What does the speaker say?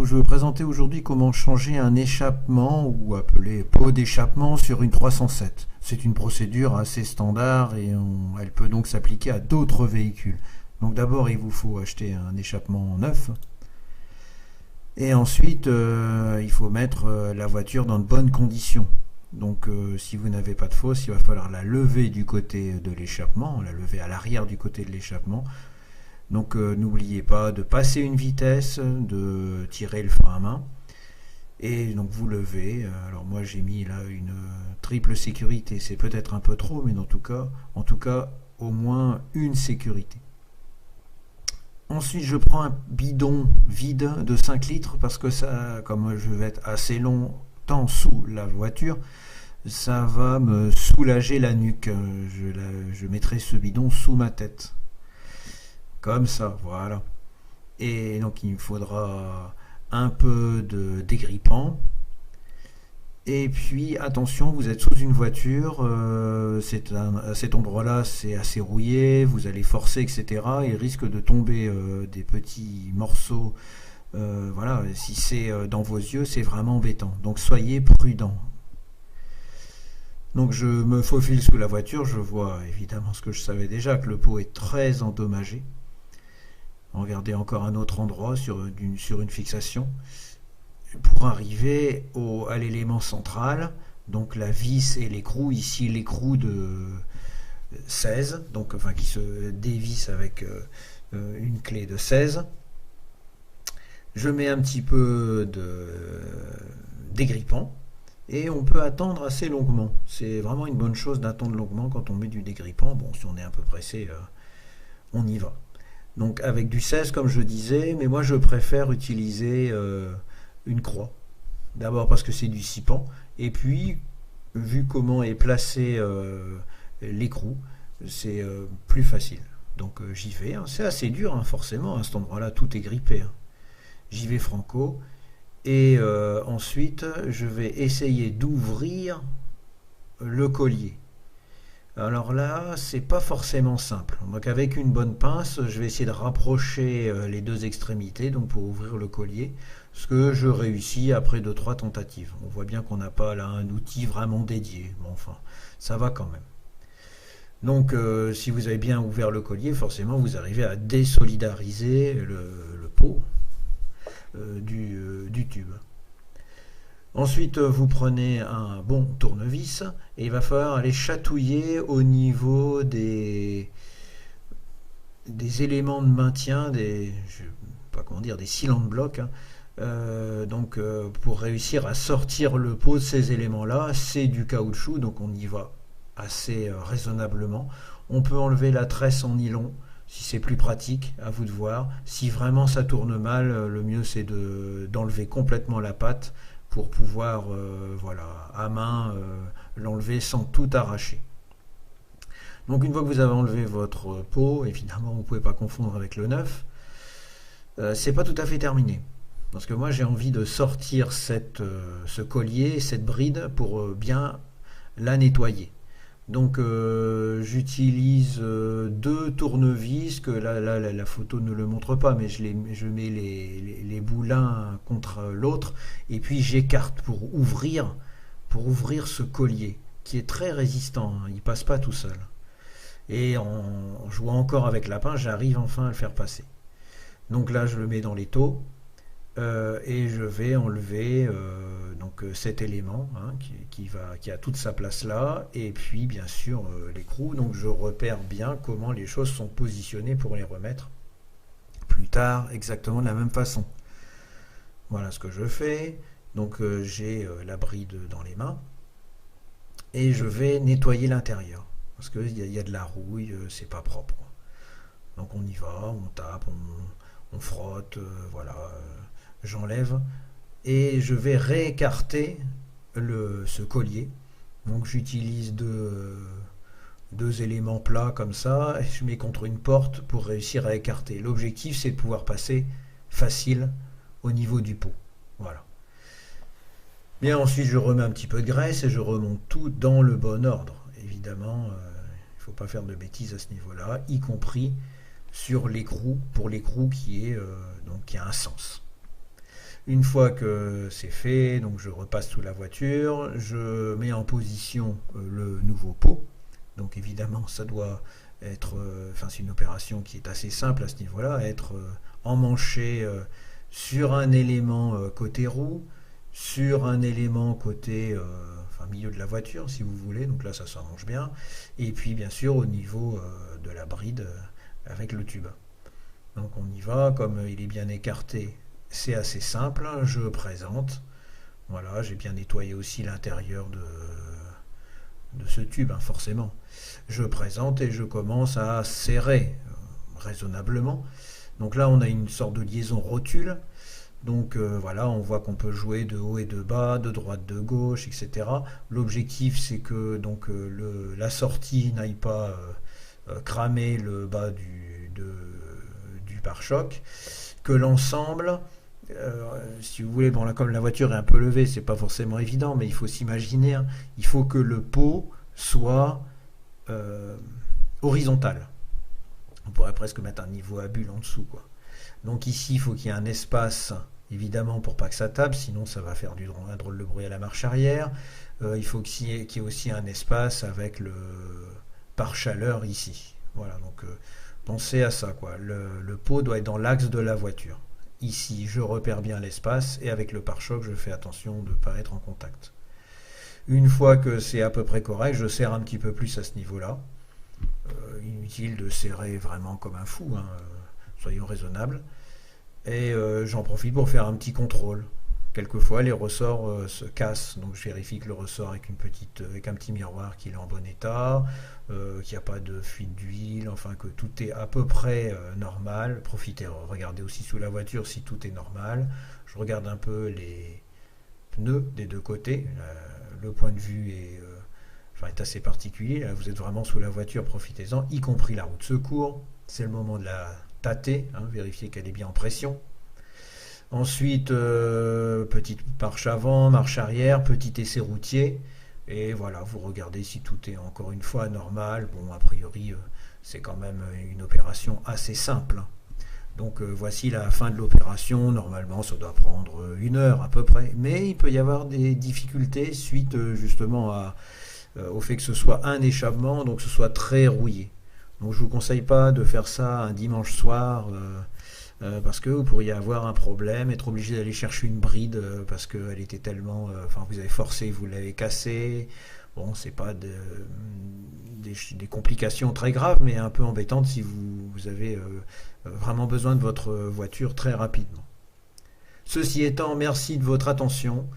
je vais vous présenter aujourd'hui comment changer un échappement ou appelé pot d'échappement sur une 307. C'est une procédure assez standard et elle peut donc s'appliquer à d'autres véhicules. Donc d'abord il vous faut acheter un échappement neuf et ensuite il faut mettre la voiture dans de bonnes conditions. Donc si vous n'avez pas de fosse, il va falloir la lever du côté de l'échappement, la lever à l'arrière du côté de l'échappement. Donc n'oubliez pas de passer une vitesse, de tirer le frein à main. Et donc vous levez. Alors moi j'ai mis là une triple sécurité. C'est peut-être un peu trop, mais en tout cas au moins une sécurité. Ensuite je prends un bidon vide de 5 litres parce que ça, comme je vais être assez longtemps sous la voiture, ça va me soulager la nuque. Je mettrai ce bidon sous ma tête. Comme ça, voilà. Et donc il me faudra un peu de dégrippant. Et puis attention, vous êtes sous une voiture, à cet endroit-là c'est assez rouillé, vous allez forcer, etc. Il risque de tomber des petits morceaux. Voilà, si c'est dans vos yeux, c'est vraiment embêtant. Donc soyez prudents. Donc je me faufile sous la voiture, je vois évidemment ce que je savais déjà, que le pot est très endommagé. Regardez encore un autre endroit sur une fixation pour arriver à l'élément central, donc la vis et l'écrou. Ici l'écrou de 16, donc enfin qui se dévisse avec une clé de 16. Je mets un petit peu de dégrippant et on peut attendre assez longuement. C'est vraiment une bonne chose d'attendre longuement quand on met du dégrippant. Bon, si on est un peu pressé, on y va. Donc avec du 16 comme je disais, mais moi je préfère utiliser une croix. D'abord parce que c'est du 6 pans, et puis vu comment est placé l'écrou, c'est plus facile. Donc j'y vais, hein. C'est assez dur hein, forcément, à cet endroit-là tout est grippé. Hein. J'y vais franco, et ensuite je vais essayer d'ouvrir le collier. Alors là, c'est pas forcément simple. Donc avec une bonne pince, je vais essayer de rapprocher les deux extrémités donc pour ouvrir le collier, ce que je réussis après 2-3 tentatives. On voit bien qu'on n'a pas là un outil vraiment dédié, mais enfin, ça va quand même. Donc si vous avez bien ouvert le collier, forcément vous arrivez à désolidariser le pot du tube. Ensuite, vous prenez un bon tournevis et il va falloir aller chatouiller au niveau des éléments de maintien, je sais pas comment dire, des cylindres blocs. Hein. Donc, pour réussir à sortir le pot de ces éléments-là, c'est du caoutchouc, donc on y va assez raisonnablement. On peut enlever la tresse en nylon si c'est plus pratique, à vous de voir. Si vraiment ça tourne mal, le mieux c'est d'enlever complètement la pâte pour pouvoir voilà, à main l'enlever sans tout arracher. Donc une fois que vous avez enlevé votre pot, évidemment vous ne pouvez pas confondre avec le neuf, c'est pas tout à fait terminé. Parce que moi j'ai envie de sortir ce collier, cette bride pour bien la nettoyer. Donc j'utilise 2 tournevis, que là la photo ne le montre pas, mais je mets les bouts l'un contre l'autre, et puis j'écarte pour ouvrir ce collier, qui est très résistant, hein, il ne passe pas tout seul. Et en jouant encore avec la pince, j'arrive enfin à le faire passer. Donc là je le mets dans l'étau, et je vais enlever donc cet élément hein, qui a toute sa place là, et puis bien sûr l'écrou. Donc je repère bien comment les choses sont positionnées pour les remettre plus tard exactement de la même façon. Voilà ce que je fais. Donc j'ai la bride dans les mains et je vais nettoyer l'intérieur parce qu'il y a de la rouille, c'est pas propre. Donc on y va, on tape, on frotte, voilà. J'enlève et je vais réécarter ce collier. Donc j'utilise deux éléments plats comme ça et je mets contre une porte pour réussir à écarter. L'objectif c'est de pouvoir passer facile au niveau du pot. Voilà. Bien ensuite je remets un petit peu de graisse et je remonte tout dans le bon ordre. Évidemment, il ne faut pas faire de bêtises à ce niveau-là, y compris sur l'écrou, pour l'écrou qui a un sens. Une fois que c'est fait, donc je repasse sous la voiture, je mets en position le nouveau pot. Donc évidemment, ça doit être, enfin c'est une opération qui est assez simple à ce niveau-là, être emmanché sur un élément côté roue, sur un élément côté enfin, milieu de la voiture si vous voulez, donc là ça s'arrange bien, et puis bien sûr au niveau de la bride avec le tube. Donc on y va, comme il est bien écarté, c'est assez simple, je présente, voilà, j'ai bien nettoyé aussi l'intérieur de ce tube, hein, forcément. Je présente et je commence à serrer raisonnablement. Donc là on a une sorte de liaison rotule. Donc voilà, on voit qu'on peut jouer de haut et de bas, de droite, de gauche, etc. L'objectif c'est que donc la sortie n'aille pas cramer le bas du pare-choc, que l'ensemble, si vous voulez, bon là comme la voiture est un peu levée, c'est pas forcément évident, mais il faut s'imaginer, hein, il faut que le pot soit euh, horizontal. On pourrait presque mettre un niveau à bulle en dessous, quoi. Donc ici, il faut qu'il y ait un espace, évidemment, pour pas que ça tape, sinon ça va faire un drôle de bruit à la marche arrière. Il faut qu'il y ait aussi un espace avec le pare-chaleur ici. Voilà, donc pensez à ça, quoi. Le pot doit être dans l'axe de la voiture. Ici, je repère bien l'espace et avec le pare-choc, je fais attention de ne pas être en contact. Une fois que c'est à peu près correct, je serre un petit peu plus à ce niveau-là. Inutile de serrer vraiment comme un fou, hein, soyons raisonnables. Et j'en profite pour faire un petit contrôle. Quelquefois, les ressorts se cassent, donc je vérifie que le ressort avec un petit miroir qu'il est en bon état, qu'il n'y a pas de fuite d'huile, enfin que tout est à peu près normal. Profitez, regardez aussi sous la voiture si tout est normal. Je regarde un peu les pneus des deux côtés. Le point de vue est assez particulier. Là, vous êtes vraiment sous la voiture, profitez-en, y compris la roue de secours. C'est le moment de la tâter, hein, vérifier qu'elle est bien en pression. Ensuite, petite marche avant, marche arrière, petit essai routier. Et voilà, vous regardez si tout est encore une fois normal. Bon, a priori, c'est quand même une opération assez simple. Donc voici la fin de l'opération. Normalement, ça doit prendre 1 heure à peu près. Mais il peut y avoir des difficultés suite justement au fait que ce soit un échappement, donc que ce soit très rouillé. Donc je ne vous conseille pas de faire ça un dimanche soir parce que vous pourriez avoir un problème, être obligé d'aller chercher une bride parce qu'elle était tellement... Enfin, vous avez forcé, vous l'avez cassée. Bon, c'est pas des complications très graves, mais un peu embêtantes si vous avez vraiment besoin de votre voiture très rapidement. Ceci étant, merci de votre attention.